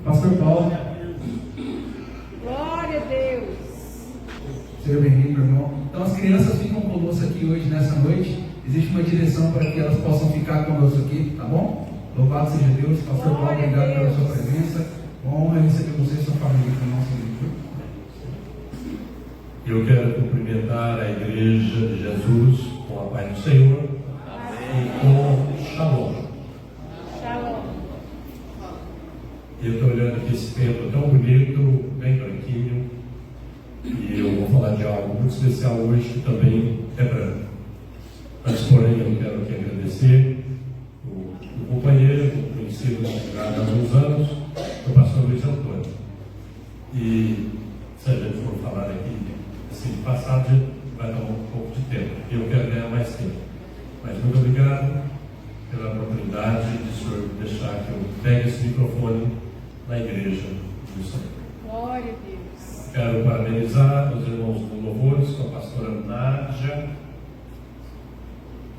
Pastor Paulo. Glória a Deus. Seja bem-vindo, meu irmão. Então as crianças ficam conosco aqui hoje, nessa noite. Existe uma direção para que elas possam ficar conosco aqui, tá bom? Louvado seja Deus. Pastor Paulo, obrigado pela sua presença. Uma honra receber você e sua família aqui no nosso livro. Eu quero cumprimentar a Igreja de Jesus com a paz do Senhor. Amém. E com Shalom. Shalom. E eu estou olhando aqui esse templo tão bonito, bem branquinho. E eu vou falar de algo muito especial hoje que também é branco. Mas, porém, eu quero aqui agradecer o companheiro, conhecido há alguns anos, o pastor Luiz Antônio. E se a gente for falar aqui assim, de passado, vai dar um pouco de tempo. E eu quero ganhar mais tempo. Mas muito obrigado pela oportunidade de o senhor deixar que eu pegue esse microfone na igreja do Senhor. Glória a Deus. Quero parabenizar os irmãos do Louvores com a pastora Nádia,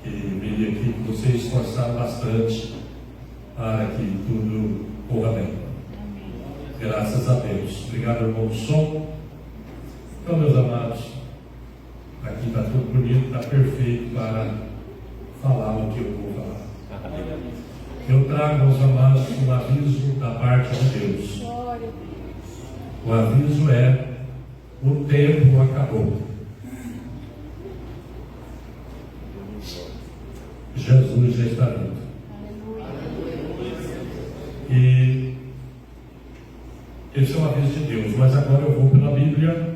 que veio aqui, que vocês esforçaram bastante para que tudo corra bem. Amém. Graças a Deus. Obrigado, irmão do som. Então, meus amados, aqui está tudo bonito, está perfeito para falar o que eu vou falar. Eu trago aos amados um aviso da parte de Deus. Glória a Deus. O aviso é: o tempo acabou. Jesus já está vindo. E esse é um aviso de Deus. Mas agora eu vou pela Bíblia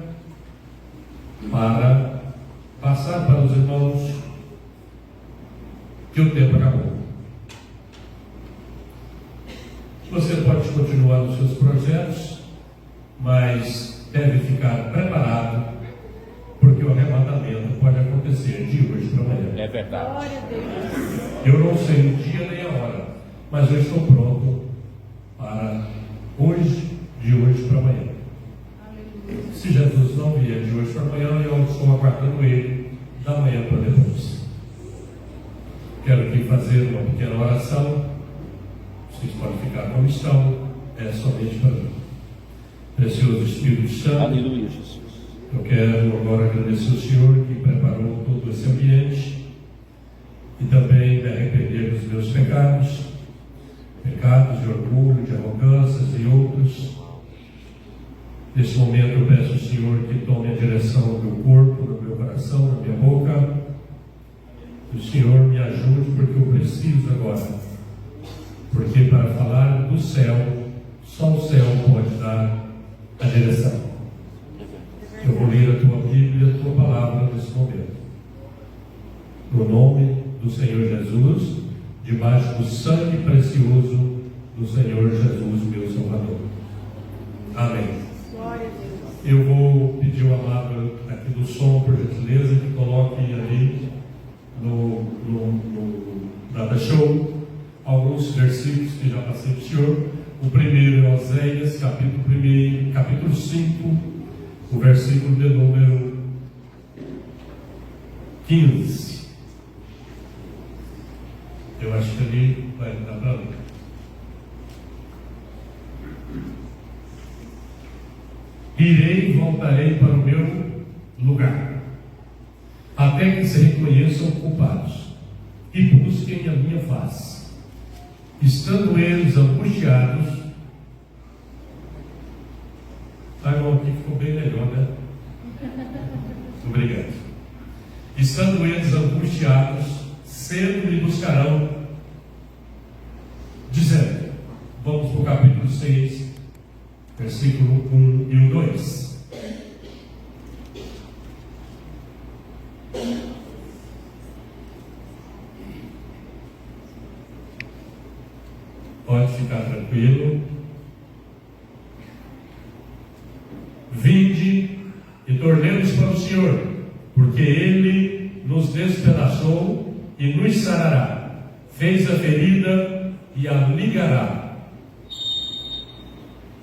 para passar para os irmãos que o tempo acabou. Você pode continuar nos seus projetos, mas deve ficar preparado, porque o arrebatamento pode acontecer de hoje para amanhã. É verdade. Glória a Deus. Eu não sei o dia nem a hora, mas eu estou pronto para hoje, de hoje para amanhã. Aleluia. Se Jesus não vier de hoje para amanhã, eu estou aguardando ele da manhã para depois. Quero aqui fazer uma pequena oração. Vocês podem ficar como estão, é somente para mim. Precioso Espírito Santo. Aleluia, Jesus. Eu quero agora agradecer ao Senhor que preparou todo esse ambiente e também me arrepender dos meus pecados de orgulho, de arrogâncias e outros. Nesse momento eu peço ao Senhor que tome a direção do meu corpo, do meu coração, da minha boca. Que o Senhor me ajude, porque eu preciso agora. Porque para falar do céu, só o céu pode dar a direção. Eu vou ler a tua Bíblia, a tua palavra nesse momento. No nome do Senhor Jesus, debaixo do sangue precioso do Senhor Jesus, meu Salvador. Amém. Glória a Deus. Eu vou pedir ao amado aqui do som, por gentileza, que coloque ali no Data Show alguns versículos que já passei para o senhor. O primeiro é Oséias, capítulo 5, o versículo de número 15. Eu acho que ali vai dar para ler. Irei e voltarei para o meu lugar, até que se reconheçam culpados e busquem a minha face. Estando eles angustiados, irmão, aqui ficou bem melhor, né? Obrigado. Estando eles angustiados, cedo me buscarão, dizendo, vamos para o capítulo 6, versículo 1 e o 2. Pode ficar tranquilo. Vinde e tornemos para o Senhor, porque Ele nos despedaçou e nos sarará, fez a ferida e a ligará.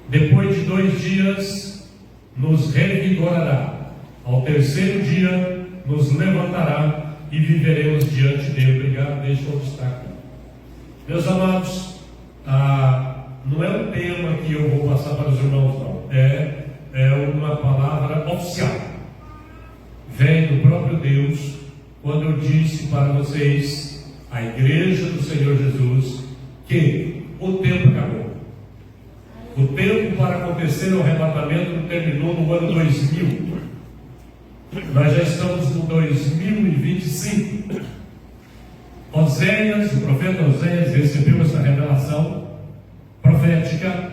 Depois de 2 dias nos revigorará, ao terceiro dia nos levantará e viveremos diante dele. Obrigado, deixa eu destacar. Meus amados, não é um tema que eu vou passar para os irmãos, não. É uma palavra oficial. Vem do próprio Deus, quando eu disse para vocês, a igreja do Senhor Jesus, que o tempo acabou. O tempo para acontecer o arrebatamento terminou no ano 2000. Nós já estamos no 2025. Oséias, o profeta Oséias, recebeu essa revelação profética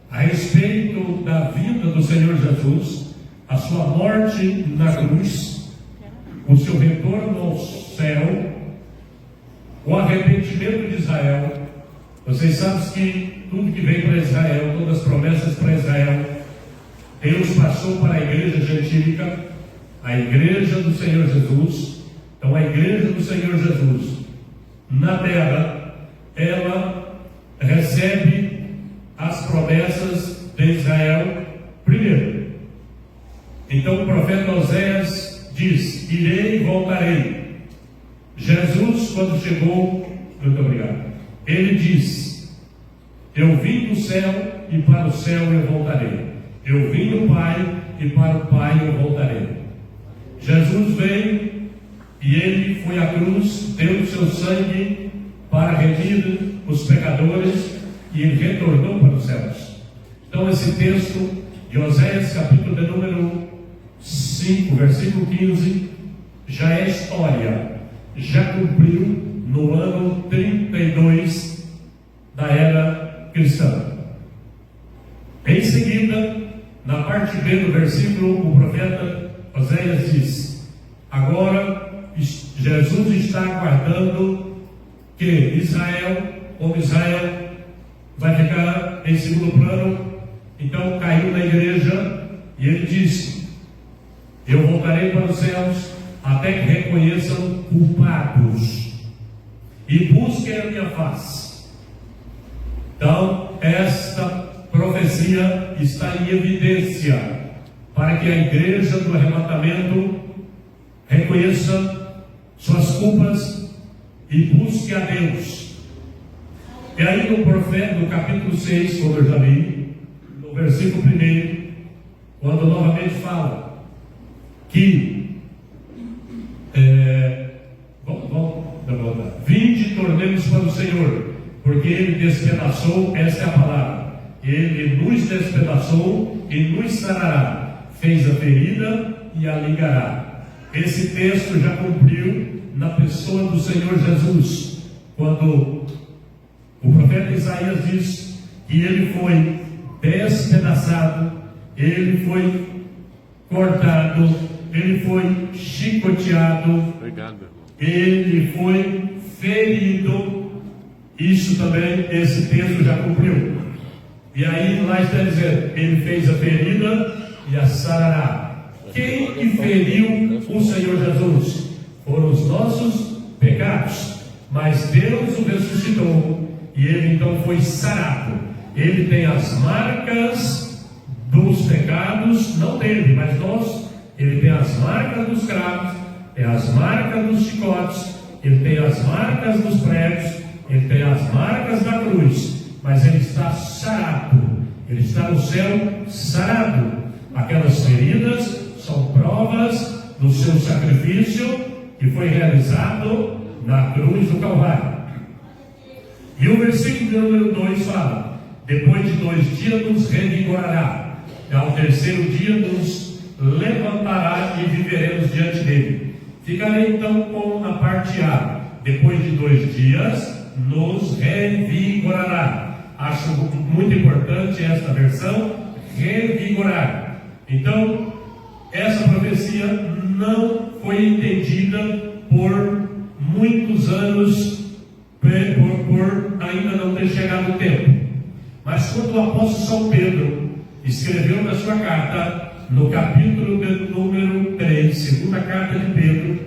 a respeito da vida do Senhor Jesus, a sua morte na cruz, o seu retorno ao céu, o arrependimento de Israel. Vocês sabem que tudo que veio para Israel, todas as promessas para Israel, Deus passou para a igreja gentílica, a igreja do Senhor Jesus. Então a igreja do Senhor Jesus na terra, ela recebe as promessas de Israel primeiro. Então o profeta Oséias diz: irei e voltarei. Jesus, quando chegou, muito obrigado, ele diz: eu vim do céu e para o céu eu voltarei. Eu vim do Pai e para o Pai eu voltarei. Jesus veio e ele foi à cruz, deu o seu sangue para remir os pecadores e ele retornou para os céus. Então esse texto de Oséias, capítulo de número 5, versículo 15, já é história, já cumpriu no ano 32 da era cristã. Em seguida, na parte B do versículo, o profeta Oséias diz: agora Jesus está aguardando que Israel, como Israel vai ficar em segundo plano, então caiu na igreja e ele disse: eu voltarei para os céus até que reconheçam culpados e busquem a minha face. Então esta profecia está em evidência para que a igreja do arrebatamento reconheça suas culpas e busque a Deus. E aí no profeta, no capítulo 6, como eu já li, no versículo 1, quando novamente fala que vinde e tornemos para o Senhor, porque Ele despedaçou, esta é a palavra, Ele nos despedaçou e nos sarará, fez a ferida e a ligará. Esse texto já cumpriu na pessoa do Senhor Jesus, quando o profeta Isaías diz que ele foi despedaçado, ele foi cortado, ele foi chicoteado, ele foi ferido. Isso também, esse texto já cumpriu. E aí lá está dizendo: ele fez a ferida e a sarará. Quem que feriu o Senhor Jesus? Foram os nossos pecados, mas Deus o ressuscitou e ele então foi sarado. Ele tem as marcas dos pecados, não dele, mas nós. Ele tem as marcas dos cravos, tem as marcas dos chicotes, ele tem as marcas dos pregos, ele tem as marcas da cruz, mas ele está sarado, ele está no céu sarado. Aquelas feridas são provas do seu sacrifício que foi realizado na cruz do Calvário. E o versículo de número 2 fala: depois de 2 dias nos revigorará, e ao terceiro dia nos levantará e viveremos diante dele. Ficarei então com a parte A: depois de 2 dias nos revigorará. Acho muito importante esta versão, revigorar. Então essa profecia não foi entendida por muitos anos, por ainda não ter chegado o tempo. Mas quando o apóstolo São Pedro escreveu na sua carta, no capítulo de número 3, segunda carta de Pedro,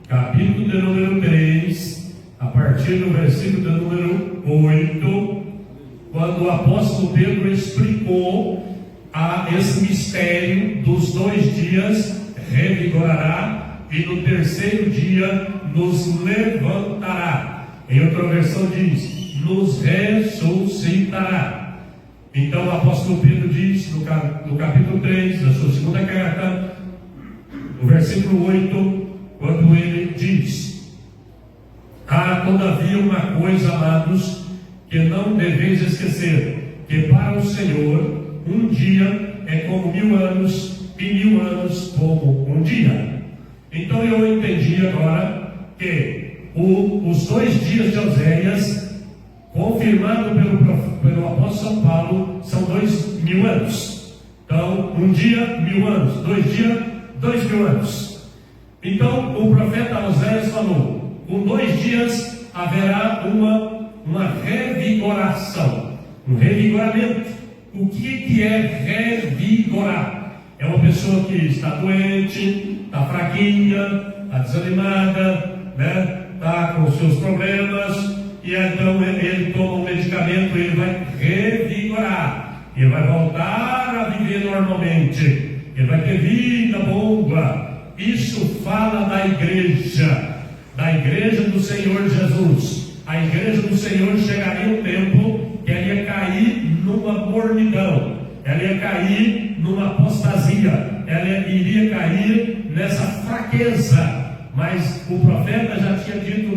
capítulo de número 3, a partir do versículo de número 8, quando o apóstolo Pedro explicou esse mistério dos 2 dias, revigorará, e no terceiro dia nos levantará. Em outra versão diz: nos ressuscitará. Então o apóstolo Pedro diz no capítulo 3 da sua segunda carta, no versículo 8, quando ele diz: há todavia uma coisa, amados, que não deveis esquecer, que para o Senhor um dia é como 1000 anos, e 1000 anos como um dia. Então eu entendi agora que os 2 dias de Oséias, confirmado pelo apóstolo São Paulo, são 2000 anos. Então, um dia, 1000 anos, 2 dias, 2000 anos. Então, o profeta Oséias falou: com 2 dias haverá uma revigoração, um revigoramento. O que é revigorar? É uma pessoa que está doente, está fraquinha, está desanimada, né? Está com seus problemas, e então ele toma um medicamento, ele vai revigorar, ele vai voltar a viver normalmente, ele vai ter vida boa. Isso fala da igreja do Senhor Jesus. A igreja do Senhor chegaria um tempo que ela ia cair numa mornidão, ela ia cair numa apostasia, ela iria cair nessa fraqueza. Mas o profeta já tinha dito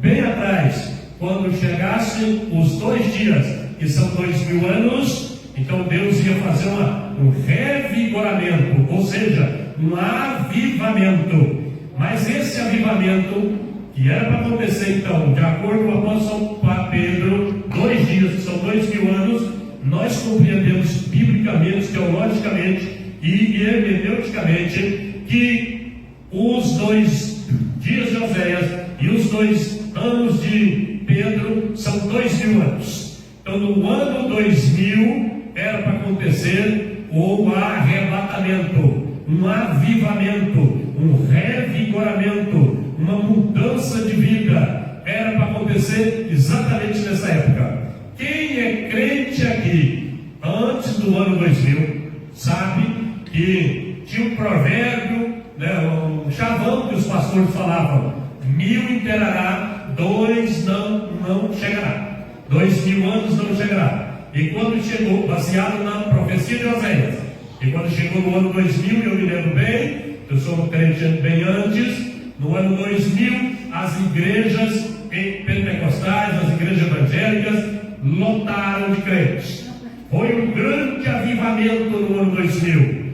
bem atrás, quando chegassem os 2 dias, que são 2000 anos, então Deus ia fazer um revigoramento, ou seja, um avivamento. Mas esse avivamento, que era para acontecer então, de acordo com o apóstolo Pedro, 2 dias, que são 2000 anos, nós compreendemos biblicamente, teologicamente e hermeneuticamente que os 2 dias de Oséias e os 2 anos de Pedro são 2000 anos. Então, no ano 2000 era para acontecer o arrebatamento, um avivamento, um revigoramento, uma mudança de vida. Era para acontecer exatamente nessa época. Quem é crente aqui antes do ano 2000 sabe que tinha um provérbio, um chavão que os pastores falavam: 1000 imperará, 2 não chegará, 2000 anos não chegará. E quando chegou, baseado na profecia de Oséias, e quando chegou no ano 2000, eu me lembro bem, eu sou um crente bem antes, no ano 2000, as igrejas pentecostais, as igrejas evangélicas, lotaram de crentes. Foi um grande avivamento no ano 2000.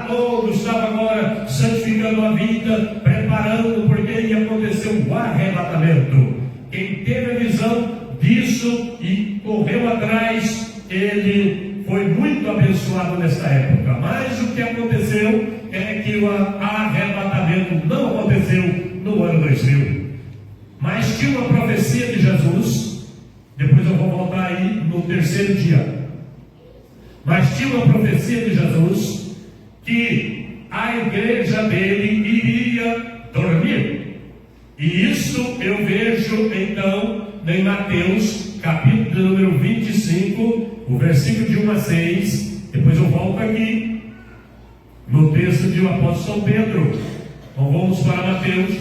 Todos estavam agora santificando a vida, preparando, porque ia acontecer o arrebatamento. Quem teve a visão disso e correu atrás, ele foi muito abençoado nessa época. Mas o que aconteceu é que o arrebatamento não aconteceu no ano 2000. Mas tinha uma profecia de Jesus, depois eu vou voltar aí no 3º dia. Mas tinha uma profecia de Jesus que a igreja dele iria dormir. E isso eu vejo então em Mateus, capítulo número 25, o versículo de 1 a 6. Depois eu volto aqui no texto de o apóstolo São Pedro. Então vamos para Mateus,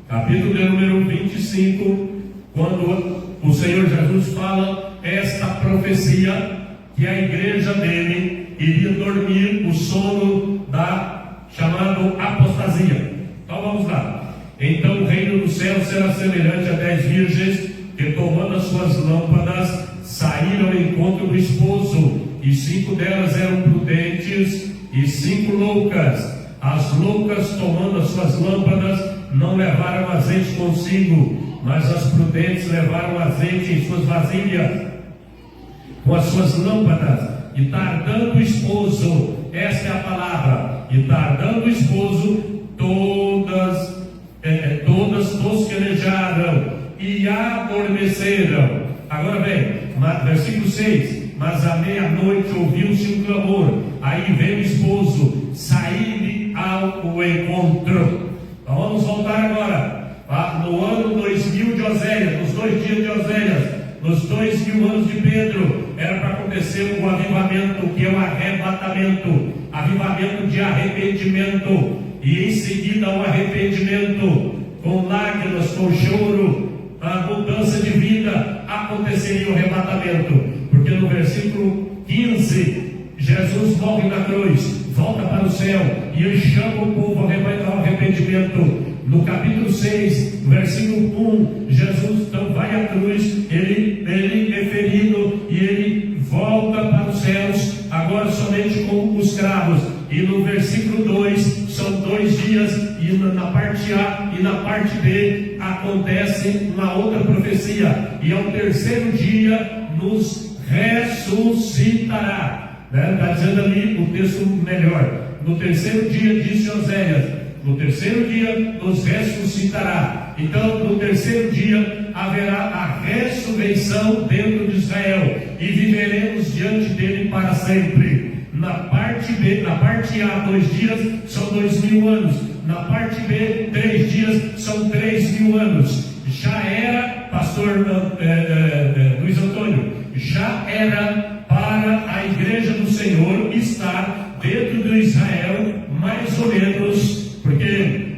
capítulo de número 25, quando o Senhor Jesus fala esta profecia, que a igreja dele iria dormir o sono da chamada apostasia. Então vamos lá. Então o reino do céu será semelhante a 10 virgens que, tomando as suas lâmpadas, saíram ao encontro do esposo, e 5 delas eram prudentes e 5 loucas. As loucas, tomando as suas lâmpadas, não levaram azeite consigo, mas as prudentes levaram azeite em suas vasilhas com as suas lâmpadas. E tardando o esposo, esta é a palavra, e tardando o esposo, todas tosquenejaram e adormeceram. Agora vem, versículo 6: mas à meia-noite ouviu-se um clamor, aí veio o esposo, saí-lhe ao encontro. Então vamos voltar agora, no ano 2000 de Oséias, nos 2 dias de Oséias, nos 2000 anos de Pedro, era para acontecer o avivamento, que é o arrebatamento, avivamento de arrependimento, e em seguida o arrependimento, com lágrimas, com choro, a mudança de vida, aconteceria o arrebatamento, porque no versículo 15, Jesus morre na cruz, volta para o céu e ele chama o povo ao arrependimento. No capítulo 6, versículo 1, Jesus então vai à cruz, ele é ferido e ele volta para os céus, agora somente com os cravos. E no versículo 2, são 2 dias, e na parte A e na parte B acontece uma outra profecia, e ao terceiro dia nos ressuscitará. Está dizendo ali o texto melhor. No terceiro dia, disse Oséias, no terceiro dia nos ressuscitará. Então, no terceiro dia haverá a ressurreição dentro de Israel, e viveremos diante dele para sempre. Na parte B, na parte A, 2 dias são 2000 anos. Na parte B, 3 dias são 3000 anos. Já era, pastor Luiz Antônio, já era para a igreja do Senhor estar dentro do Israel, mais ou menos, porque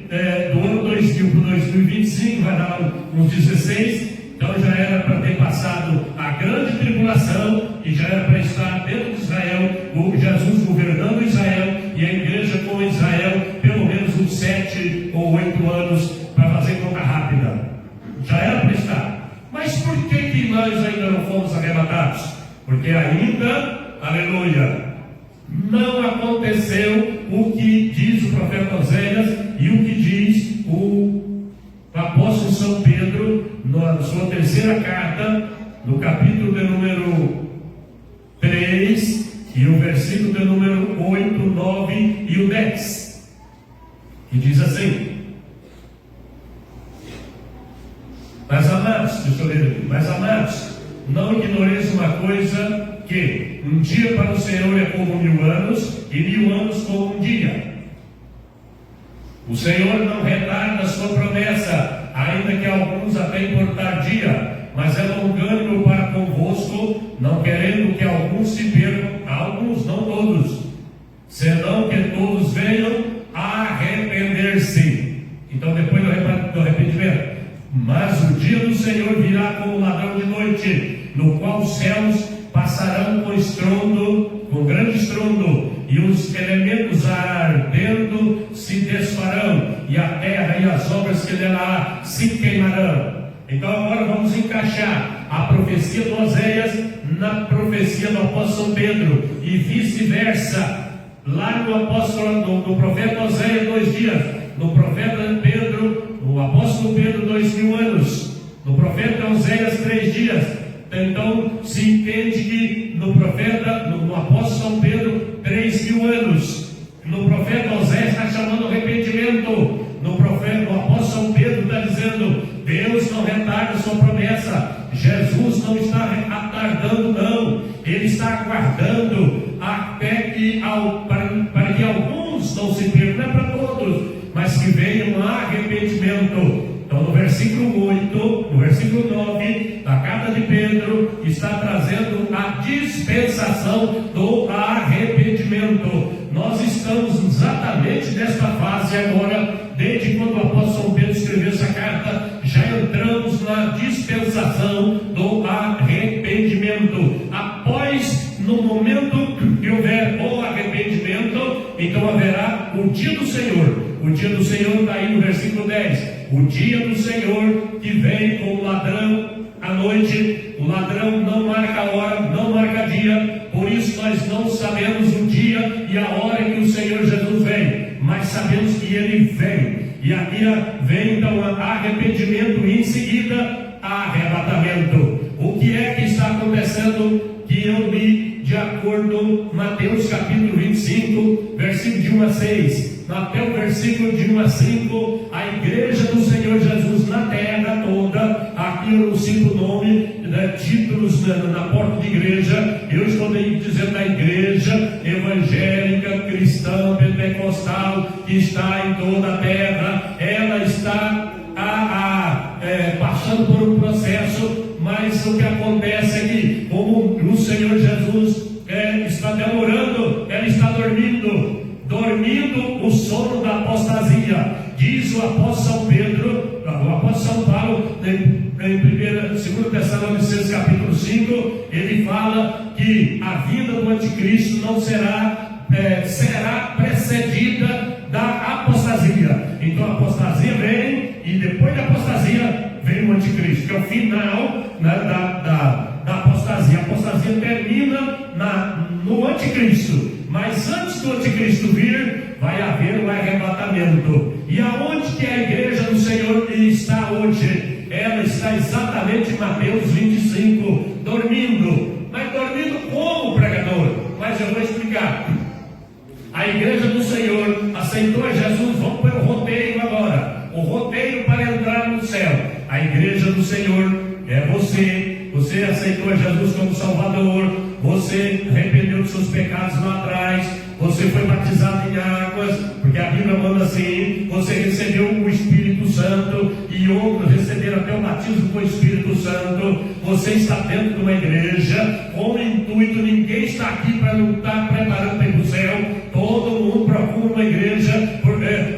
do ano 2000 para 2025 vai dar uns 16, então já era para ter passado a grande tribulação e já era para estar dentro de Israel, Jesus governando Israel e a igreja com Israel pelo menos uns 7 ou 8 anos, para fazer conta rápida. Já era para estar. Mas por que nós ainda não fomos arrebatados? Porque ainda, aleluia, não aconteceu o que diz o profeta Oséias e o que diz o apóstolo São Pedro na sua terceira carta, no capítulo de número 3 e o versículo de número 8, 9 e o 10, que diz assim: mas amados, deixa eu ler aqui, mas amados, não ignoreis uma coisa, que um dia para o Senhor é como 1000 anos, e 1000 anos como um dia. O Senhor não retarda a sua promessa, ainda que alguns a tenham por tardia, mas é longânimo para convosco, não querendo que alguns se percam, alguns, não todos, senão que todos venham a arrepender-se. Então, depois do arrependimento, mas o dia do Senhor virá como ladrão de noite, no qual os céus passarão com estrondo, com grande estrondo, e os elementos ardendo se desfarão, e a terra e as obras que nela há se queimarão. Então agora vamos encaixar a profecia de Oséias na profecia do apóstolo São Pedro, e vice-versa. Lá no profeta Oséias 2 dias, no profeta Pedro, no apóstolo Pedro 2000 anos, no profeta Oséias 3 dias. Então se entende que no profeta, no apóstolo São Pedro, 3000 anos. No profeta Oséias está chamando arrependimento. No apóstolo São Pedro está dizendo: Deus não retarda a sua promessa. Jesus não está retardando, não. Ele está aguardando até que para que alguns não se percam, não é para todos, mas que venham a arrependimento. Então, no versículo 8, no versículo 9 da carta de Pedro, está trazendo a dispensação do arrependimento. Nós estamos exatamente nesta fase agora, desde quando o apóstolo São Pedro escreveu essa carta, já entramos na dispensação do arrependimento. Após, no momento que houver o arrependimento, então haverá o dia do Senhor. O dia do Senhor está aí no versículo 10. O dia do Senhor que vem como ladrão à noite. O ladrão não marca hora, não marca dia. Por isso nós não sabemos o dia e a hora em que o Senhor Jesus vem, mas sabemos que Ele vem. E aqui vem então arrependimento e em seguida arrebatamento. O que é que está acontecendo? Que eu li de acordo com Mateus capítulo 25, versículo de 1 a 6. Até o versículo de 1 a 5, a igreja do Senhor Jesus na terra toda. Aqui eu não cito o nome, títulos na porta de igreja. Eu estou dizendo da igreja evangélica, cristã, pentecostal, que está em toda a terra. Ela está passando por um processo, mas o que acontece é que, como o Senhor Jesus está demorando, ela está dormindo o sono da apostasia. Diz o apóstolo São Pedro, O apóstolo São Paulo, em 2 Tessalonicenses capítulo 5, ele fala que a vinda do anticristo não será precedida da apostasia. Então a apostasia vem, e depois da apostasia vem o anticristo, que é o final, né, da apostasia. A apostasia termina no anticristo, mas antes do anticristo vir, vai haver um arrebatamento. E aonde que a igreja do Senhor está hoje? Ela está exatamente em Mateus 25, dormindo. Mas dormindo como, pregador? Mas eu vou explicar. A igreja do Senhor aceitou a Jesus. Vamos para o roteiro agora. O roteiro para entrar no céu. A igreja do Senhor é você. Você aceitou a Jesus como Salvador. Você arrependeu dos seus pecados lá atrás. Você foi batizado em águas, porque a Bíblia manda assim. Você recebeu o Espírito Santo, e outros receberam até o batismo com o Espírito Santo. Você está dentro de uma igreja com o intuito. Ninguém está aqui para não estar preparando para ir para o céu. Todo mundo procura uma igreja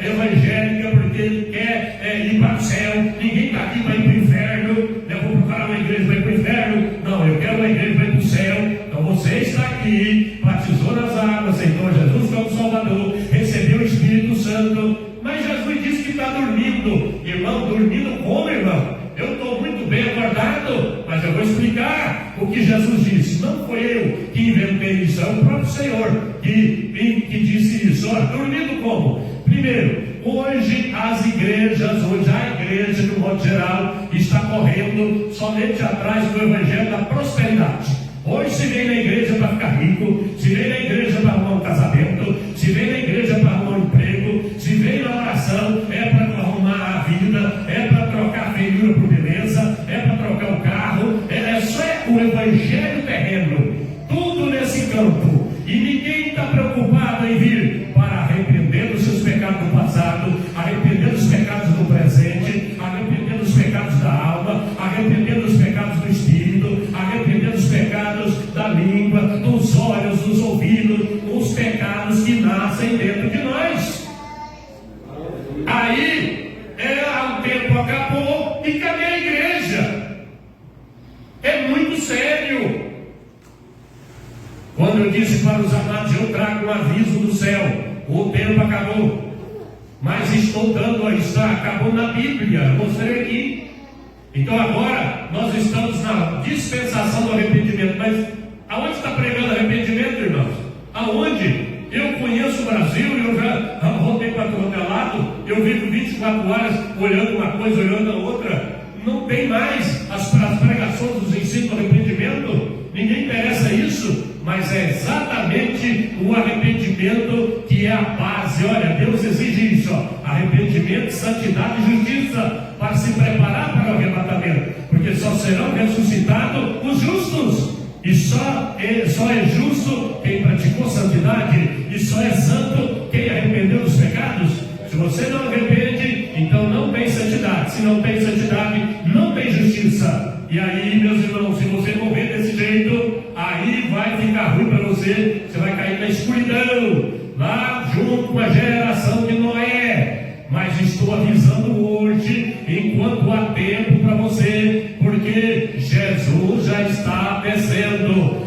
evangélica porque ele quer ir para o céu. Ninguém está aqui para ir para o inferno. Eu vou procurar uma igreja para ir para o inferno. Não, eu quero uma igreja para ir para o céu. Então você está aqui, batizou nas águas, aceitou Jesus como Salvador, recebeu o Espírito Santo, mas Jesus disse que está dormindo. Irmão, dormindo como, irmão? Eu estou muito bem acordado, mas eu vou explicar o que Jesus disse. Não foi eu que inventei isso, é o próprio Senhor que disse isso. Olha, dormindo como? Primeiro, hoje a igreja, de um modo geral, está correndo somente atrás do evangelho da prosperidade. Hoje se vem na igreja para ficar rico, se vem na igreja para arrumar um casamento, se vem na igreja para arrumar um emprego, se vem na oração é para arrumar a vida, é para trocar a feiura por beleza, é para trocar o carro, só o evangelho terreno, tudo nesse campo. E ninguém está preocupado em vir para arrepender dos seus pecados do passado, arrepender dos pecados do presente, arrepender dos pecados da alma, arrepender dos pecados do espírito, arrepender dos pecados da língua, dos olhos, dos ouvidos, os pecados que nascem dentro de nós. Aí, o tempo acabou, e cadê a igreja? É muito sério. Quando eu disse para os amados, eu trago um aviso do céu, o tempo acabou, mas estou dando, acabou na Bíblia, mostrei aqui. Então agora nós estamos na dispensação do arrependimento. Mas aonde está pregando arrependimento, irmãos? Aonde? Eu conheço o Brasil, eu já rodei para todo lado, eu vivo 24 horas olhando uma coisa, olhando a outra. Não tem mais as pregações dos ensinos do arrependimento. Ninguém interessa isso, mas é exatamente o arrependimento que é a base. Olha, Deus exige isso, arrependimento, santidade e justiça, para se preparar para o arrebatamento, porque só serão ressuscitados os justos, e só é justo quem praticou santidade, e só é santo quem arrependeu dos pecados. Se você não arrepende, então não tem santidade. Se não tem santidade, não tem justiça. E aí, meus irmãos, se você morrer desse jeito, aí vai ficar ruim para você. Você vai cair na escuridão, lá junto com a geração de Noé. Mas estou avisando hoje, enquanto há tempo para você, porque Jesus já está descendo.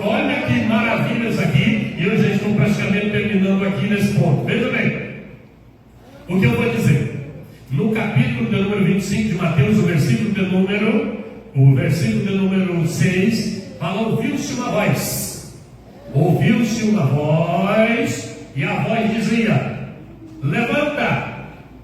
Olha que maravilhas aqui, e eu já estou praticamente terminando aqui nesse ponto. Veja bem o que eu vou dizer. No capítulo de número 25 de Mateus, o versículo de número 6, fala: ouviu-se uma voz. Ouviu-se uma voz, e a voz dizia: levanta,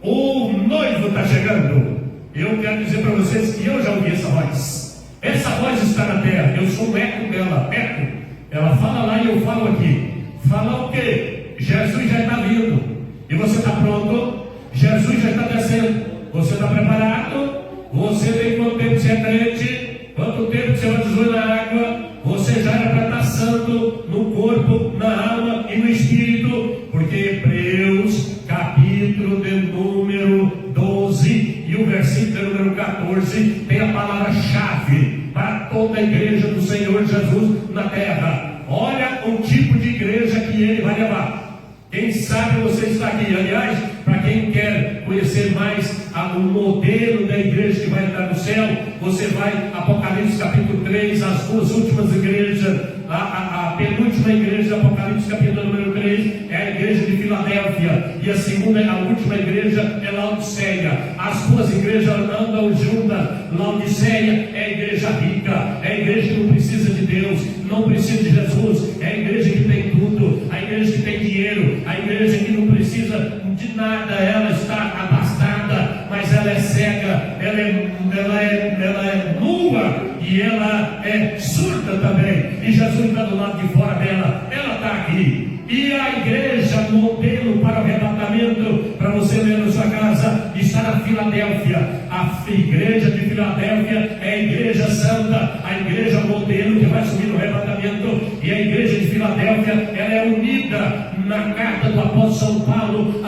o noivo está chegando. Eu quero dizer para vocês que eu já ouvi essa voz. Essa voz está na terra, eu sou o eco dela, eco. Ela fala lá e eu falo aqui. Fala o quê? Jesus já está vindo. E você está pronto? Jesus já está descendo. Você está preparado? Você tem quanto tempo você é crente? Quanto tempo você batizou na água? Você já era para estar santo no corpo, na alma e no espírito. Porque Hebreus, capítulo de número 12 e o versículo de número 14 tem a palavra-chave para toda a igreja do Senhor Jesus na terra. Olha o tipo de igreja que ele vai levar. Quem sabe você está aqui. Aliás, para quem quer conhecer mais o modelo da igreja que vai estar no céu. Você vai, Apocalipse capítulo 3, as duas últimas igrejas, a penúltima igreja, Apocalipse capítulo número 3, é a igreja de Filadélfia, e a segunda, a última igreja é Laodiceia. As duas igrejas andam juntas. Laodiceia é a igreja rica, é a igreja que não precisa de Deus, não precisa de Jesus, é a igreja que tem tudo, a igreja que tem dinheiro, a igreja que não precisa de nada, ela está abastada, mas ela é cega, ela é nua e ela é surda também, e Jesus está do lado de fora dela, ela está aqui. E a igreja, modelo para o arrebatamento, para você ler na sua casa, está na Filadélfia. A igreja de Filadélfia é a igreja santa, a igreja modelo que vai subir no arrebatamento. E a igreja de Filadélfia, ela é unida na carta do apóstolo São Paulo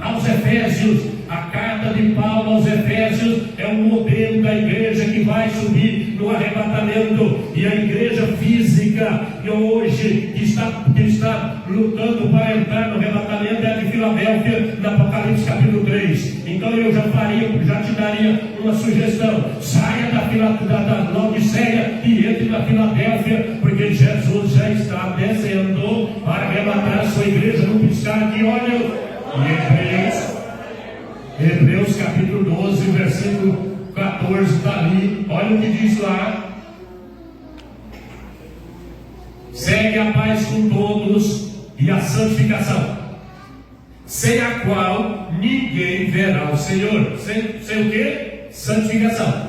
aos Efésios. A carta de Paulo aos Efésios é um modelo da igreja que vai subir no arrebatamento. E a igreja física que hoje está lutando para entrar no arrebatamento é a de Filadélfia, no Apocalipse capítulo 3. Então eu já te daria uma sugestão: saia da Laodiceia e entre na Filadélfia, porque Jesus já está descendo para arrebatar a sua igreja num piscar de olhos. E Hebreus capítulo 12, versículo 14 está ali. Olha o que diz lá: segue a paz com todos e a santificação, sem a qual ninguém verá o Senhor. Sem o que? Santificação.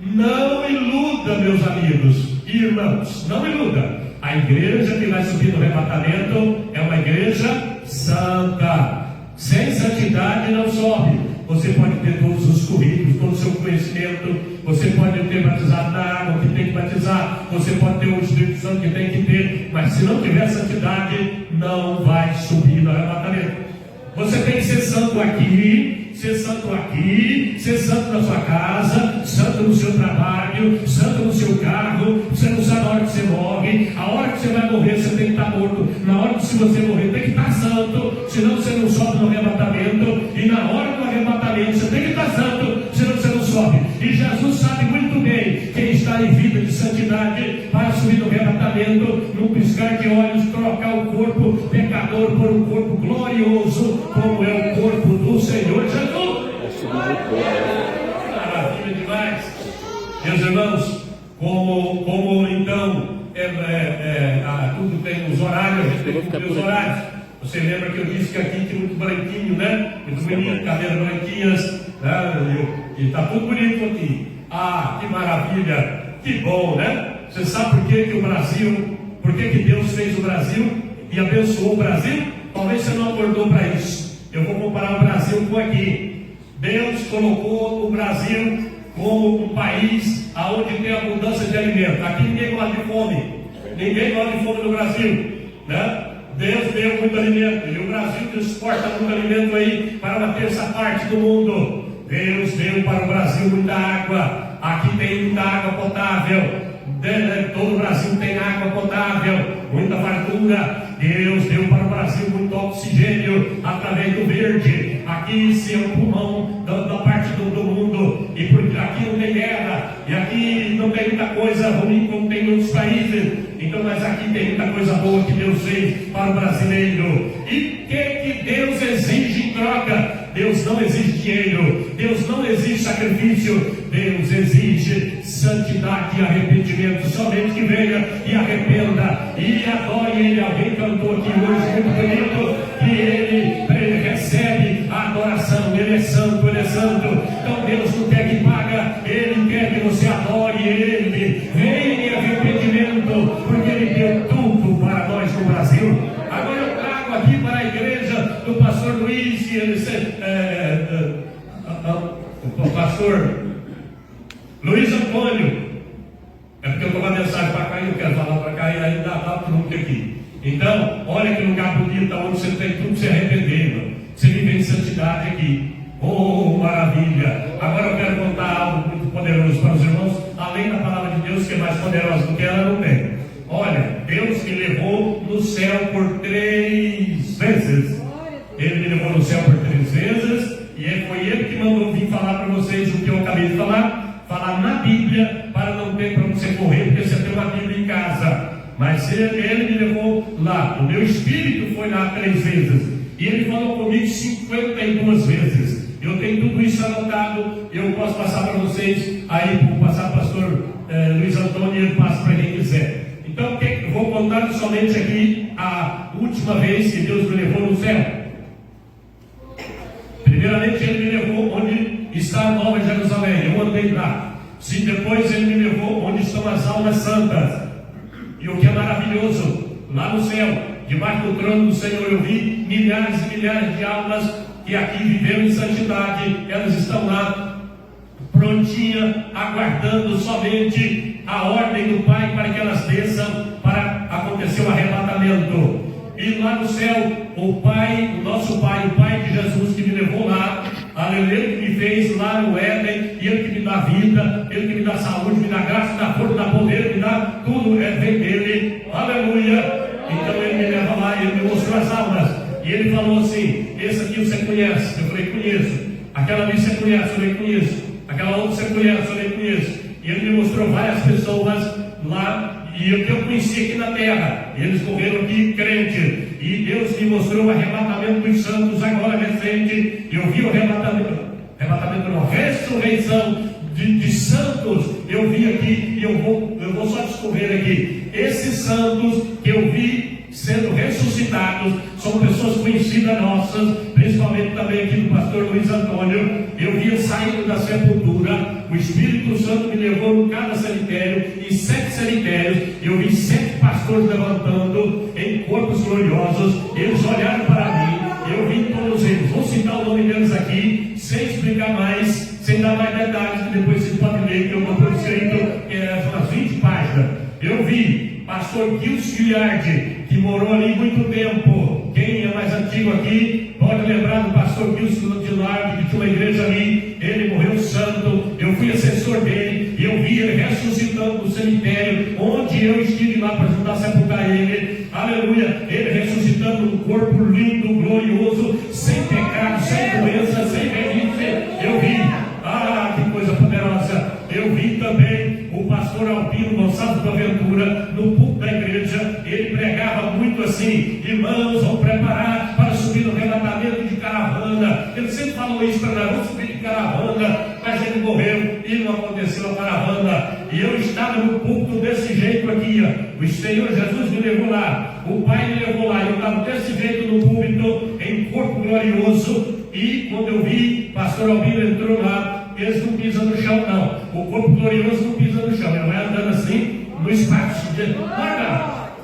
Não iluda, meus amigos e irmãos, não iluda. A igreja que vai subir no arrebatamento é uma igreja santa. Sem santidade não sobe. Você pode ter todos os currículos, todo o seu conhecimento, você pode ter batizado na água que tem que batizar, você pode ter o Espírito Santo que tem que ter, mas se não tiver santidade, não vai subir no arrebatamento. Você tem que ser santo aqui, ser santo na sua casa, santo no seu trabalho, santo no seu carro. Você não sabe a hora que você morre, a hora que você vai morrer você tem que estar morto, na hora que se você morrer tem que estar santo, senão você não sobe no arrebatamento, e na hora do arrebatamento você tem que estar santo, senão você não sobe. E Jesus sabe muito bem quem está em vida de santidade para subir no arrebatamento, num piscar de olhos, trocar o corpo pecador por um corpo glorioso, como é o corpo do Senhor Jesus. Maravilha demais, meus irmãos. Como então tudo tem os horários, a gente tem que cumprir os horários. Você lembra que eu disse que aqui tem muito branquinho, né? Muito bonito, cadeiras branquinhas, né? E está tudo bonito aqui. Ah, que maravilha, que bom, né? Você sabe por que o Brasil, por que Deus fez o Brasil e abençoou o Brasil? Talvez você não acordou para isso. Eu vou comparar o Brasil com aqui. Deus colocou o Brasil como um país onde tem abundância de alimento. Aqui ninguém gosta de fome. Ninguém gosta de fome no Brasil, né? Deus deu muito alimento, e o Brasil exporta muito alimento aí para uma terça parte do mundo. Deus deu para o Brasil muita água. Aqui tem muita água potável. Todo o Brasil tem água potável, muita fartura. Deus deu para o Brasil muito oxigênio através do verde. Aqui se é o pulmão da parte do mundo. E porque aqui não tem guerra, e aqui não tem muita coisa ruim como tem em outros países. Então, mas aqui tem muita coisa boa que Deus fez para o brasileiro. E o que Deus exige em troca? Deus não exige dinheiro, Deus não exige sacrifício, Deus exige santidade e arrependimento. Somente que venha e arrependa e adore Ele. Alguém cantou aqui hoje muito bonito que Ele recebe a adoração. Ele é santo, Ele é santo. Então Deus não quer que paga, Ele quer que você adore Ele. Venha em arrependimento, porque Ele deu tudo para nós no Brasil. Agora eu trago aqui para a igreja do pastor Luiz, o pastor Luiz Antônio. É porque eu estou com a mensagem para cá e eu quero falar para cá, e aí dá tudo aqui. Então, olha que lugar bonito, onde você tem tudo se arrependendo. Você vive em santidade aqui. Oh, maravilha! Agora eu quero contar algo muito poderoso para os irmãos, além da palavra de Deus, que é mais poderosa do que ela, não tem. Olha, Deus me levou no céu por 3 vezes. Ele me levou no céu por 3 vezes, e foi Ele que mandou vir ele me levou lá. O meu espírito foi lá 3 vezes. E ele falou comigo 52 vezes. Eu tenho tudo isso anotado. Eu posso passar para vocês. Aí vou passar para o pastor Luiz Antônio e ele passa para quem quiser. Então eu vou contar somente aqui a última vez que Deus me levou no céu. Primeiramente ele me levou onde está a Nova Jerusalém. Eu andei lá. Sim, depois ele me levou onde estão as almas santas. E o que é maravilhoso, lá no céu, debaixo do trono do Senhor, eu vi milhares e milhares de almas que aqui viveram em santidade. Elas estão lá, prontinhas, aguardando somente a ordem do Pai para que elas desçam para acontecer o arrebatamento. E lá no céu, o Pai, o nosso Pai, o Pai de Jesus que me levou lá, aleluia, ele que me fez lá no Éden, e ele que me dá vida, ele que me dá saúde, me dá graça, me dá força, me dá poder, me dá tudo, vem dele, aleluia. Então ele me leva lá, ele me mostrou as almas, e ele falou assim: esse aqui você conhece? Eu falei: conheço. Aquela ali você conhece? Eu falei: conheço. Aquela outra você conhece? Eu falei: conheço. E ele me mostrou várias pessoas lá, e eu conheci aqui na terra. Eles morreram aqui crentes. E Deus me mostrou o arrebatamento dos santos agora recente. Eu vi o arrebatamento não, ressurreição de santos. Eu vi aqui, e eu vou só discorrer aqui. Esses santos que eu vi sendo ressuscitados são pessoas conhecidas nossas, principalmente também aqui do pastor Luiz Antônio. Eu vi saindo da sepultura. O Espírito Santo me levou no cada cemitério, em 7 cemitérios. Eu vi 7 pastores levantando em corpos gloriosos. Eles olharam para mim, eu vi todos eles. Vou citar o nome deles aqui, sem explicar mais, sem dar mais detalhes, que depois vocês podem ler, que eu vou escrito umas 20 páginas. Eu vi pastor Gilson Giliardi, que morou ali muito tempo. Quem é mais antigo aqui pode lembrar do pastor Gilson Giliardi, que tinha uma igreja ali. Ele morreu santo. Eu fui assessor dele e eu vi ele ressuscitando no cemitério onde eu estive lá para ajudar a sepultar ele. Aleluia. Ele ressuscitando um corpo lindo, glorioso, sem pecado, sem doença, sem velhice. Eu vi. Ah, que coisa poderosa. Eu vi também o pastor Albino Gonçalves Boaventura no púlpito da igreja. Ele pregava muito assim: irmãos, vão preparar para subir no arrebatamento de caravana. Ele sempre falou isso para nós: vamos subir de caravana. Mas ele morreu e não aconteceu a caravana. E eu estava no púlpito desse jeito aqui, ó. O Senhor Jesus me levou lá, o Pai me levou lá. Eu estava desse jeito no púlpito, em corpo glorioso. E quando eu vi, pastor Albino entrou lá. Eles não pisam no chão, não. O corpo glorioso não pisa no chão. Ele vai andando assim, no espaço.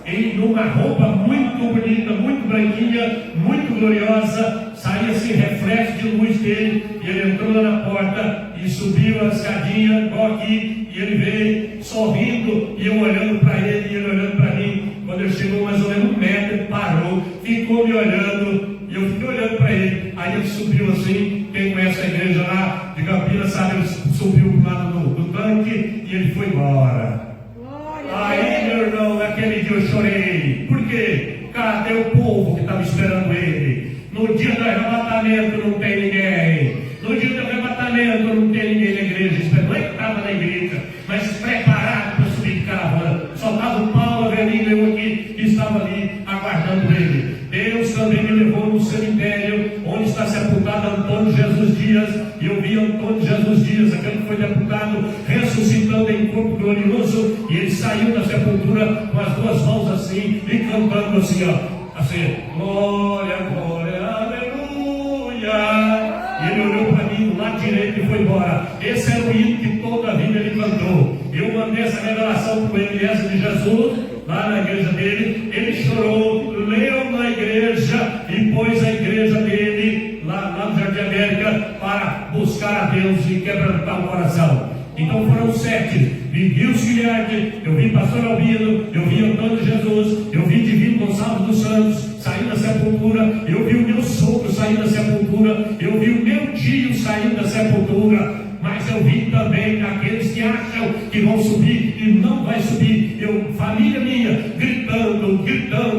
Em uma roupa muito bonita, muito branquinha, muito gloriosa. Saía assim, reflexo de luz dele. E ele entrou lá na porta e subiu a escadinha, igual aqui. E ele veio sorrindo, e eu olhando para ele, e ele olhando para mim. Quando ele chegou mais ou menos 1 metro, ele parou, ficou me olhando. E eu fiquei olhando para ele. Aí ele subiu assim. Quem conhece a igreja lá de Campinas sabe, ele subiu para o lado do tanque e ele foi embora. Aí, meu irmão, naquele dia eu chorei. Por quê? Cadê o povo que estava esperando ele? No dia do arrebatamento não tem ninguém. No dia do arrebatamento não tem ninguém na igreja. Não é que estava na igreja, mas preparado para subir de caravana. Só estava o Paulo, a velhinha, eu aqui, que estava ali aguardando ele. Deus também me levou no cemitério onde está sepultado Antônio Jesus Dias. E eu vi Antônio Jesus Dias, aquele que foi deputado, ressuscitando em corpo glorioso. E ele saiu da sepultura com as 2 mãos assim e cantando assim, ó, assim: glória, glória, aleluia. E ele olhou para mim do lado direito e foi embora. Esse era o hino que toda a vida ele cantou. Eu mandei essa revelação para o Eliezer de Jesus, lá na igreja dele. Ele chorou, leu na igreja e pôs a igreja dele lá no Jardim América para buscar a Deus e quebrantar o coração. Então foram 7. Vi Gilson Giliardi, eu vi pastor Albino, eu vi Antônio Jesus, eu vi Divino Gonçalves dos Santos sair da sepultura, eu vi o meu sogro sair da sepultura, eu vi o meu tio sair da sepultura. Mas eu vi também aqueles que acham que vão subir e não vai subir. Família minha, gritando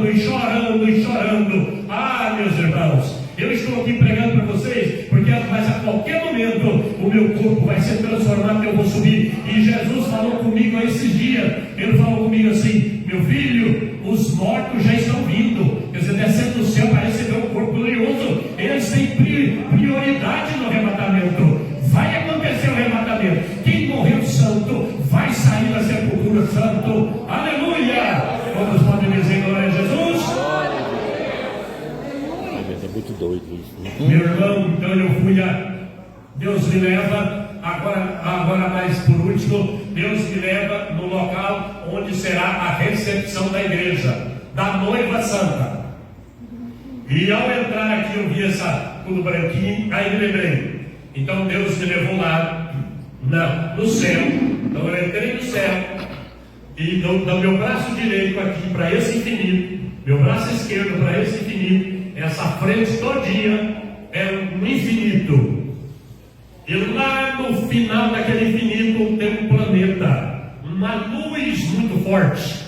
e chorando. Ah, meus irmãos, eu estou aqui pregando para vocês, porque mas a qualquer momento o meu corpo vai ser transformado e eu vou subir. E Jesus falou comigo esses dias. Ele falou comigo assim: meu filho, o doido isso. Meu irmão, então eu fui a... Deus me leva, agora mais por último, Deus me leva no local onde será a recepção da igreja, da noiva santa. E ao entrar aqui eu vi tudo branquinho, aí me lembrei. Então Deus me levou lá no céu. Então eu entrei no céu e do meu braço direito aqui para esse infinito, meu braço esquerdo para esse infinito, essa frente todinha é um infinito. E lá no final daquele infinito tem um planeta, uma luz muito forte.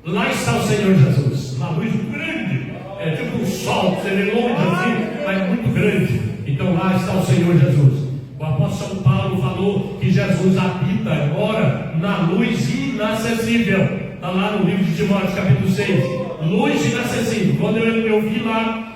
Lá está o Senhor Jesus, uma luz grande, é tipo um sol, você vê longe assim, mas muito grande. Então lá está o Senhor Jesus. O apóstolo São Paulo falou que Jesus habita, mora na luz inacessível. Está lá no livro de Timóteo, capítulo 6. Luz inacessível. Quando eu vi lá,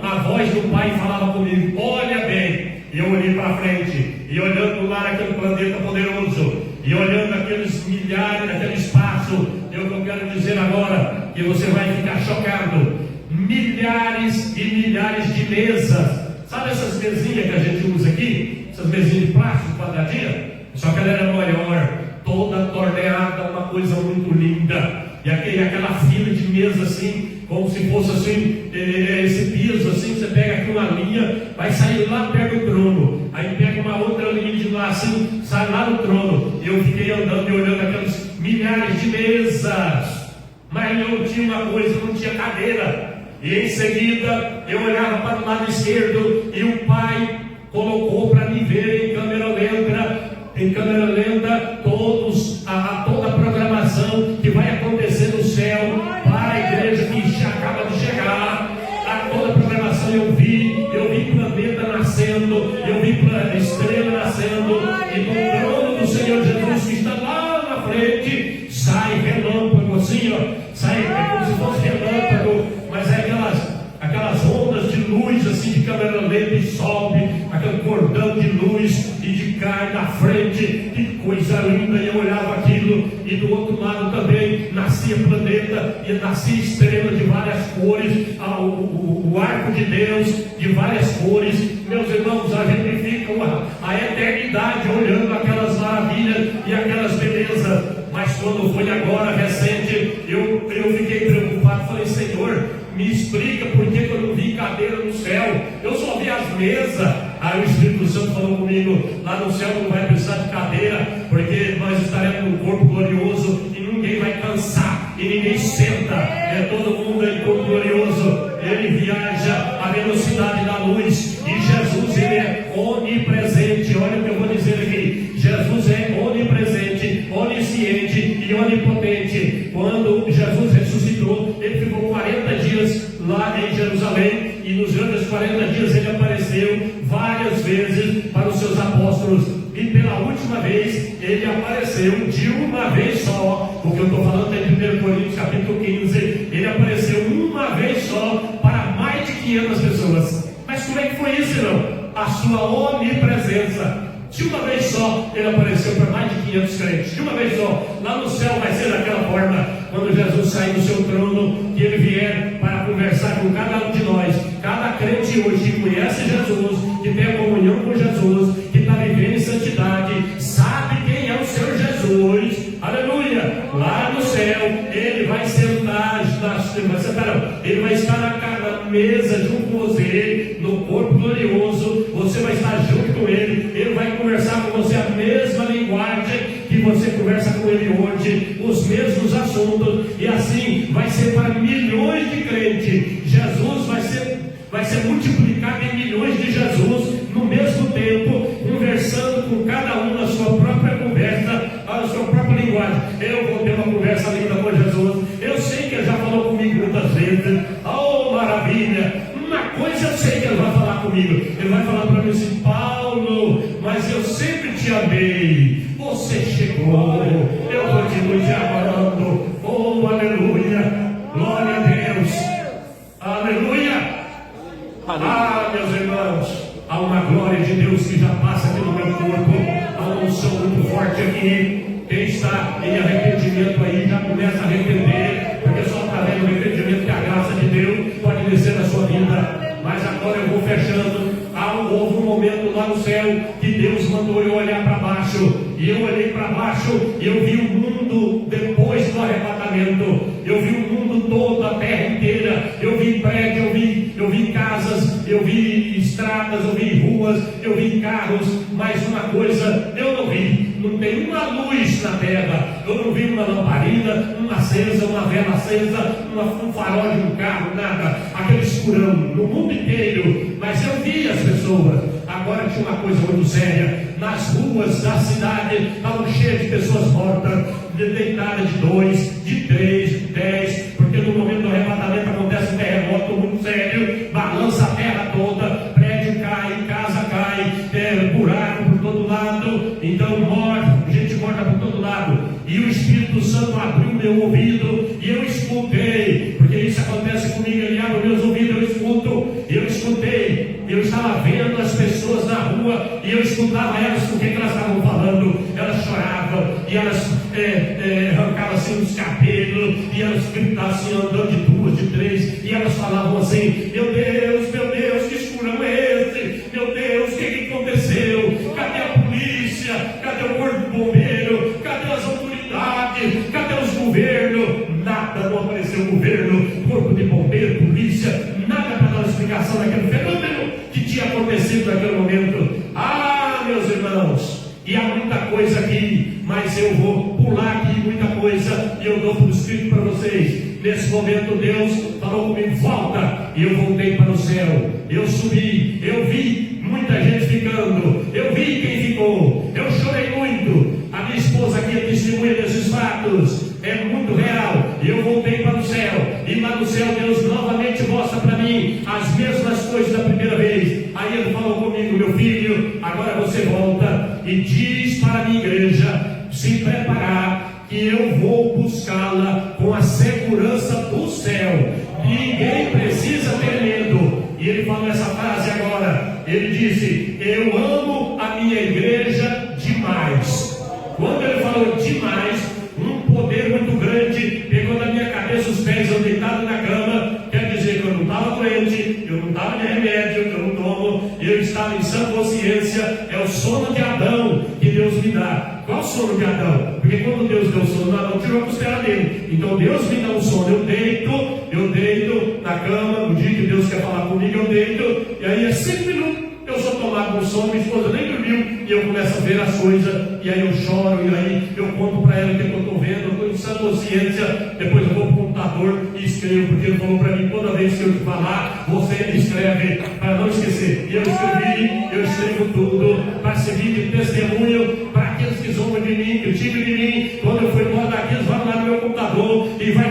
a voz do Pai falava comigo: olha bem. E eu olhei para frente, e olhando lá aquele planeta poderoso, e olhando aqueles milhares, aquele espaço, eu quero dizer agora que você vai ficar chocado. Milhares e milhares de mesas. Sabe essas mesinhas que a gente usa aqui? Essas mesinhas de plástico quadradinha? Só que ela era maior, toda torneada, uma coisa muito linda. E aquela fila de mesa assim, como se fosse assim, esse piso assim, você pega aqui uma linha, vai sair lá perto do trono. Aí pega uma outra linha de lá assim, sai lá no trono. E eu fiquei andando e olhando aquelas milhares de mesas. Mas eu tinha uma coisa, não tinha cadeira. E em seguida eu olhava para o lado esquerdo e o Pai colocou para me ver em câmera lenta toda a programação que vai acontecer no céu para a igreja que já acaba de chegar. Toda a programação eu vi planeta nascendo, eu vi estrela nascendo, e do trono do Senhor Jesus que está lá na frente sai relâmpago assim, ó, sai como se fosse relâmpago, mas é aquelas ondas de luz assim de câmera lenta e sobe, aquele cordão de luz e de cai na frente, que coisa linda. E eu olhava aquilo, e do outro lado também nascia planeta e nascia estrela de várias cores, o arco de Deus de várias cores. Meus irmãos, a gente fica a eternidade olhando aquelas maravilhas e aquelas belezas. Mas quando foi agora recente, eu fiquei preocupado, falei: Senhor, me explica por que eu não vi cadeira no céu, eu só vi as mesas. Aí o Espírito Santo falou comigo: lá no céu não vai precisar de cadeira, porque nós estaremos num corpo glorioso e ninguém vai cansar e ninguém senta, todo mundo em corpo glorioso. Ele viaja à velocidade da luz, e Jesus, ele é onipresente. Olha o que eu vou dizer aqui: Jesus é onipresente, onisciente e onipotente. Quando Jesus ressuscitou, ele ficou 40 dias lá em Jerusalém, e nos outros 40 dias ele apareceu várias vezes para os seus apóstolos, e pela última vez ele apareceu de uma vez só. O que eu estou falando é de 1 Coríntios capítulo 15. Ele apareceu uma vez só para mais de 500 pessoas. Mas como é que foi isso, irmão? A sua onipresença. De uma vez só ele apareceu para mais de 500 crentes. De uma vez só. Lá no céu vai ser daquela forma, quando Jesus sair do seu trono, que ele vier para conversar com cada um de nós. Cada crente hoje que conhece Jesus, que tem a comunhão com Jesus, que está vivendo em santidade, sabe quem é o seu Jesus. Aleluia! Lá no céu ele vai sentar, ele vai estar na mesa junto com você, no corpo glorioso. Você vai estar junto com ele. Ele vai conversar com você a mesma linguagem que você conversa com ele hoje, os mesmos assuntos, e assim vai ser para milhões de crentes. Jesus vai ser multiplicado em milhões de Jesus no mesmo tempo, conversando com cada um na sua própria conversa, na sua própria linguagem. Eu vou ter uma conversa linda com Jesus. Eu sei que ele já falou comigo muitas vezes. Oh, maravilha! Uma coisa eu sei que ele vai falar comigo. Ele vai falar para mim assim: Paulo, mas eu sempre te amei. Você chegou, eu continuo te amando. Oh, aleluia! Glória a Deus! Aleluia! Ah, meus irmãos, há uma glória de Deus que já passa pelo meu corpo. Há uma unção muito forte aqui. Quem está em arrependimento aí já começa a arrepender, porque só através do arrependimento que a graça de Deus pode descer na sua vida. Mas agora agora eu vou fechando. Houve um momento lá no céu que Deus mandou eu olhar para baixo, e eu olhei para baixo e eu vi o mundo depois do arrebatamento. Eu vi o mundo todo, a terra inteira. Eu vi prédio, eu vi casas, eu vi estradas, eu vi ruas, eu vi carros. Mas uma coisa eu não vi: não tem uma luz na terra. Eu não vi uma lamparina, uma acesa, uma vela acesa, um farol de um carro, nada. Aquele escurão no mundo inteiro. Mas eu vi as pessoas. Agora tinha uma coisa muito séria: nas ruas da cidade estavam cheias de pessoas mortas, deitadas de 2, de 3, de 10, porque no momento do arrebatamento acontece um terremoto muito sério, balança a terra toda, prédio cai, casa cai, buraco por todo lado, então gente morta por todo lado. E o Espírito Santo abriu meu ouvido e eu escutei, porque isso acontece comigo, ele abre meus ouvidos, eu escuto, eu escutei. Eu estava vendo as pessoas na rua e eu escutava elas com o que elas estavam falando. Elas choravam e elas arrancavam assim os cabelos e elas gritavam assim, andando de 2, de 3, e elas falavam assim: meu Deus, que escurão é esse? Meu Deus, o que aconteceu? Cadê a polícia? Cadê o corpo de bombeiro? Cadê as autoridades? Cadê os governos? Nada, não apareceu governo, corpo de bombeiro, polícia, nada para dar uma explicação daquele fenômeno que tinha acontecido naquele momento. Ah, meus irmãos, e há muita coisa aqui, mas eu vou pular aqui muita coisa e eu dou por escrito para vocês. Nesse momento Deus falou comigo: volta. E eu voltei para o céu, eu subi, eu vi muita gente ficando, eu vi quem ficou, eu chorei muito. A minha esposa aqui é testemunha desses fatos, é muito real. Eu voltei para o céu, e lá no céu Deus novamente mostra para mim as mesmas coisas da primeira vez. Aí ele falou comigo: meu filho, agora você volta e diz para a minha igreja se preparar, que eu vou buscá-la com a segurança do céu. Ninguém precisa ter medo. E ele falou essa frase agora, ele disse: eu amo a minha igreja demais. Quando ele falou demais, um poder muito grande pegou na minha cabeça, os pés, eu deitado na cama. Quer dizer que eu não estava doente, eu não estava de remédio, eu não tomo, eu estava em sã consciência. É o sono de Adão que Deus me dá. Qual sono de Adão? Porque quando Deus deu o sono de Adão, tirou a costela dele. Então Deus me dá um sono, eu deito na cama. No dia que Deus quer falar comigo, eu deito, e aí é 5 minutos eu sou tomado por sono, minha esposa nem dormiu, e eu começo a ver as coisas, e aí eu choro, e aí eu conto para ela o que eu estou vendo, eu estou em sã consciência. Depois eu vou para o computador e escrevo, porque ele falou para mim: toda vez que eu te falar, você escreve para não esquecer. E eu escrevo tudo para servir de testemunho para aqueles que zombam de mim, criticam de mim. Quando eu for embora daqui, eles vão lá no meu computador e vai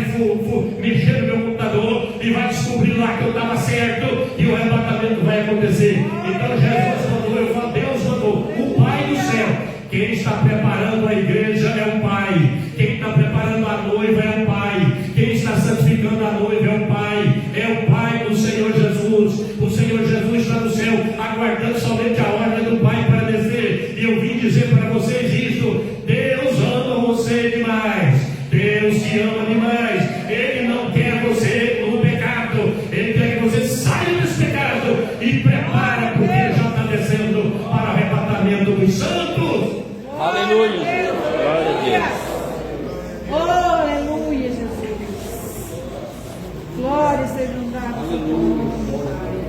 mexer no meu computador e vai descobrir lá que eu estava certo, e o arrebatamento vai acontecer. Então Jesus mandou, eu falo, Deus mandou, o Pai do céu. Quem está preparando a igreja é o Pai. Quem está preparando a noiva é o Pai. Quem está santificando a noiva é o Pai. É o Pai do Senhor Jesus. O Senhor Jesus está no céu, aguardando somente a ordem do Pai para descer. E eu vim dizer para vocês isso: Deus ama você demais. Deus te ama demais. Ele não quer você no pecado. Ele quer que você saia desse pecado e prepara, porque ele já está descendo para o arrebatamento dos santos. Aleluia. Glória a Deus. Oh, aleluia, Jesus. Glória seja dada.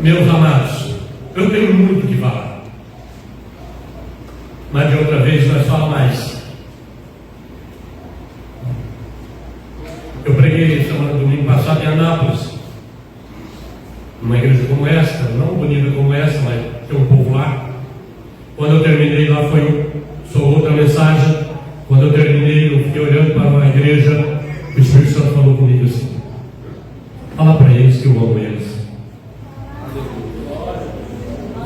Meus amados, eu tenho muito que falar, mas de outra vez nós falamos mais. Eu preguei semana domingo passado em Anápolis, numa igreja como esta, não bonita como essa, mas tem um povo lá. Quando eu terminei lá foi outra mensagem. Quando eu terminei, eu fiquei olhando para uma igreja, o Espírito Santo falou comigo assim: fala para eles que eu amo eles.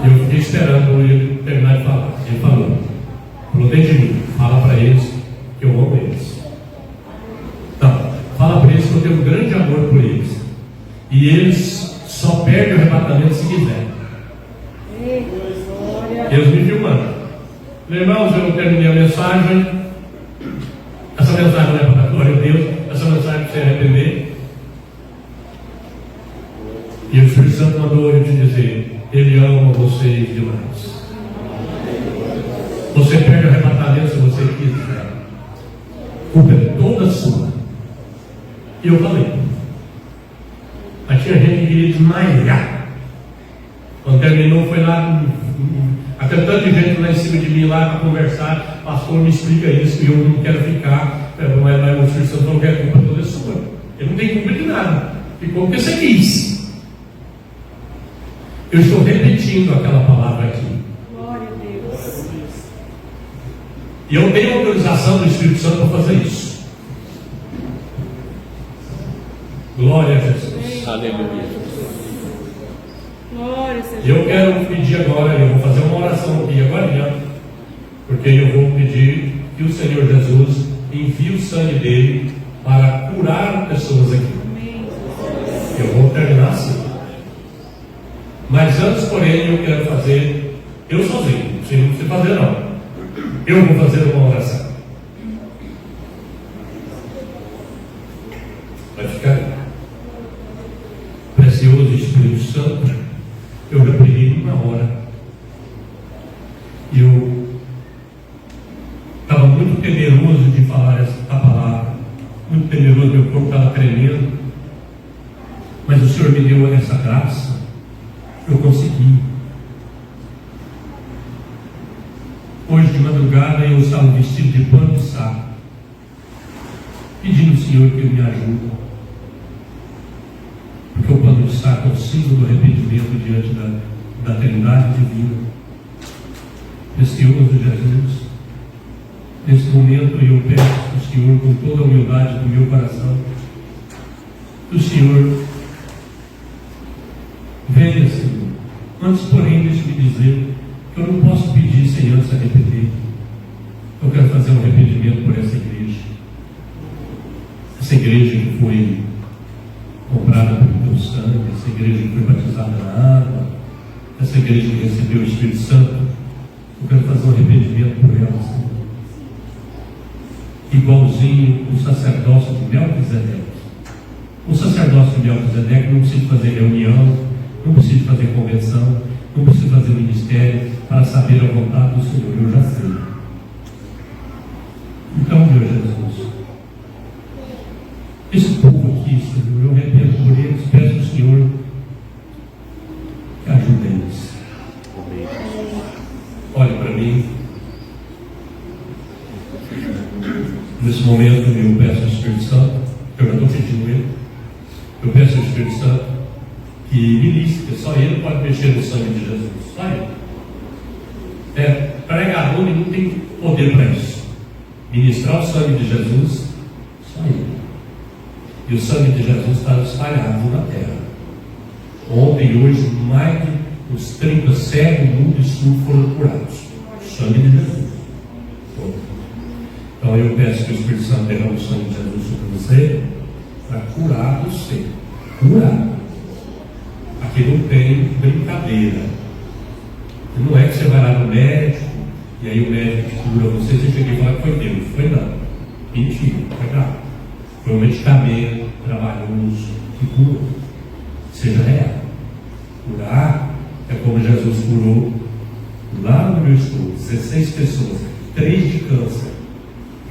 E eu fiquei esperando ele terminar de falar. Ele falou dentro de mim: fala para eles que eu amo eles. Então, fala para eles que eu tenho um grande amor por eles, e eles só perdem o arrebatamento se quiserem. Deus me filmando. Irmãos, eu terminei a mensagem. Essa mensagem não é para dar glória a Deus, essa mensagem é para você arrepender. E o Espírito Santo mandou eu te dizer: Ele ama vocês demais. Você perde o arrebatamento se você quiser. A culpa é toda sua. E eu falei. Mas tinha gente que queria desmaiar. Quando terminou, foi lá, aquele tanto de gente lá em cima de mim, lá para conversar. Pastor, me explica isso, e eu não quero ficar. Mas o Espírito Santo não quer, culpa toda sua. Ele não tem culpa de nada. Ficou porque você quis. Eu estou repetindo aquela palavra aqui. Glória a Deus. E eu tenho autorização do Espírito Santo para fazer isso. Glória a Jesus. Aleluia. Glória a E eu quero pedir agora, eu vou fazer uma oração aqui agora, porque eu vou pedir que o Senhor Jesus envie o sangue dele para curar pessoas aqui. Amém. Eu vou terminar assim. Mas antes, porém, eu quero fazer, eu sozinho, você não precisa fazer não. Eu vou fazer uma oração. Vai ficar aí. Precioso Espírito Santo, eu já peguei uma hora. E eu estava muito temeroso de falar a palavra. Muito temeroso, meu corpo estava tremendo. Mas o Senhor me deu essa graça. Eu consegui. Hoje de madrugada eu estava vestido de pano e saco, pedindo ao Senhor que Ele me ajude, porque o pano de saco é o símbolo do arrependimento diante da Trindade divina. Precioso Jesus, nesse momento eu peço ao Senhor com toda a humildade do meu coração, que o Senhor venha, Senhor. Antes, porém, deixe-me dizer que eu não posso pedir sem antes arrepender. Eu quero fazer um arrependimento por essa igreja. Essa igreja que foi comprada pelo teu sangue, essa igreja que foi batizada na água, essa igreja que recebeu o Espírito Santo. Eu quero fazer um arrependimento por ela, Senhor. Igualzinho o sacerdócio de Melquisedeque. O sacerdócio de Melquisedeque não precisa fazer reunião, não precisa fazer convenção, não precisa fazer ministério para saber a vontade do Senhor. Eu já sei. Então, meu Jesus, esse povo aqui, Senhor, eu arrependo por eles, peço ao Senhor que ajude eles. Olhe para mim. Nesse momento eu peço ao Espírito Santo, eu já estou pedindo ele, eu peço ao Espírito Santo que ministre, só ele pode mexer no sangue de Jesus, só ele. Pregador nenhum tem poder para isso. Ministrar o sangue de Jesus, só ele. E o sangue de Jesus está espalhado na terra. Ontem e hoje, mais de uns 30 cegos, mundo e surdo foram curados. O sangue de Jesus. Então eu peço que o Espírito Santo derrame o sangue de Jesus sobre você, para curar você. Curar. Aqui não tem brincadeira. Não é que você vai lá no médico e aí o médico cura você, você chega e fala que foi Deus. Foi não. Mentira, foi grave. Foi um medicamento trabalhoso que cura. Seja real. Curar é como Jesus curou lá no meu estudo, 16 pessoas, 3 de câncer.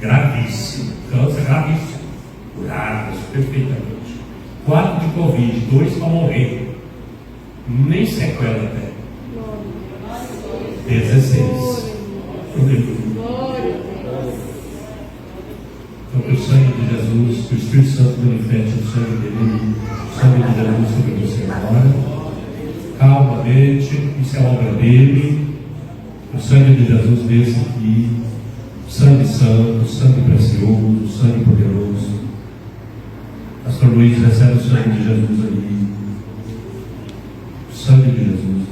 Gravíssimo. Câncer gravíssimo. Curadas perfeitamente. 4 de Covid, 2 para morrer. Nem sequela até. 16. Então que o sangue de Jesus, que o Espírito Santo manifeste o sangue dele, o sangue de Jesus sobre você agora. Calmamente, isso é obra dele. O sangue de Jesus desce aqui. Sangue santo, sangue precioso, sangue poderoso. Pastor Luiz recebe o sangue de Jesus ali. O sangue de Jesus.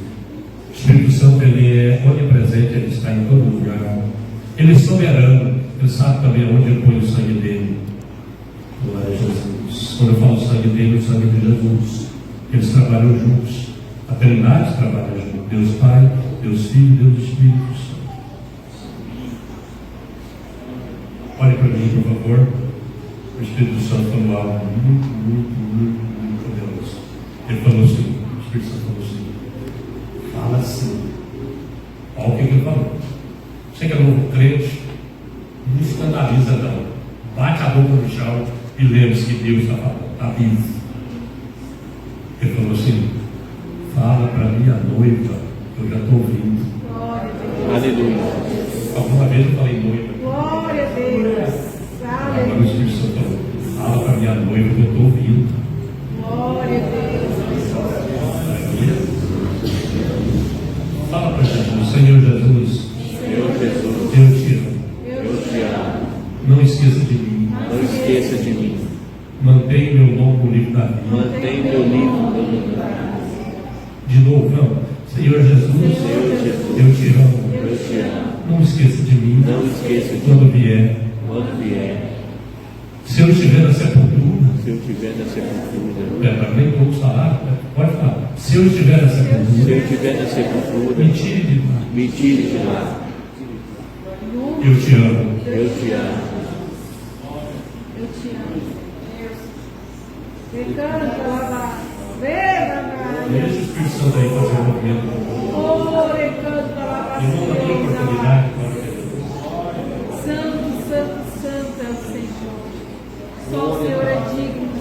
O Espírito Santo, ele é onipresente, ele está em todo lugar. Ele é soberano, ele sabe também onde ele põe o sangue dele. Glória a Jesus. Quando eu falo sangue dele, o sangue de Jesus. Eles trabalham juntos. A Trindade trabalha junto. Deus Pai, Deus Filho, Deus Espírito Santo. Olhe para mim, por favor. O Espírito Santo falou algo muito poderoso. Ele falou assim, o Espírito Santo falou assim: que ele falou. Você que é novo crente, não escandaliza não. Bate a boca no chão e lembre-se que Deus está falando, está vivo. Ele falou assim, fala para minha noiva, eu já estou ouvindo. Aleluia. Alguma vez eu falei noiva. Glória a Deus. Agora o Espírito Santo falou, fala para minha noiva que eu estou ouvindo. Glória a Deus. Fala para Jesus, Senhor Jesus, Senhor Jesus, eu te amo. eu te amo. Não esqueça de mim. Não esqueça de mim. Mantenha meu nome no livro da vida. Mantém meu livro no livro. De novo, não. Senhor Jesus, Senhor Jesus, eu te amo. eu te amo. Não esqueça de mim. Não esqueça de Quando mim. vier. Quando vier. Se eu estiver na sepultura, Se eu estiver na sepultura. para nem todos falar, pode falar. Se eu estiver na Se eu sepultura, estiver na sepultura. me tire de lá. Me tire de lá. Eu te amo. Eu te amo. Eu te amo. Recanta, lava. Vê, Deixa o Espírito Santo aí fazer um movimento. oh, recanta, lava. Irmão, na tua oportunidade, glória a Deus. Santo, santo, santo é o Senhor. Só o Senhor é digno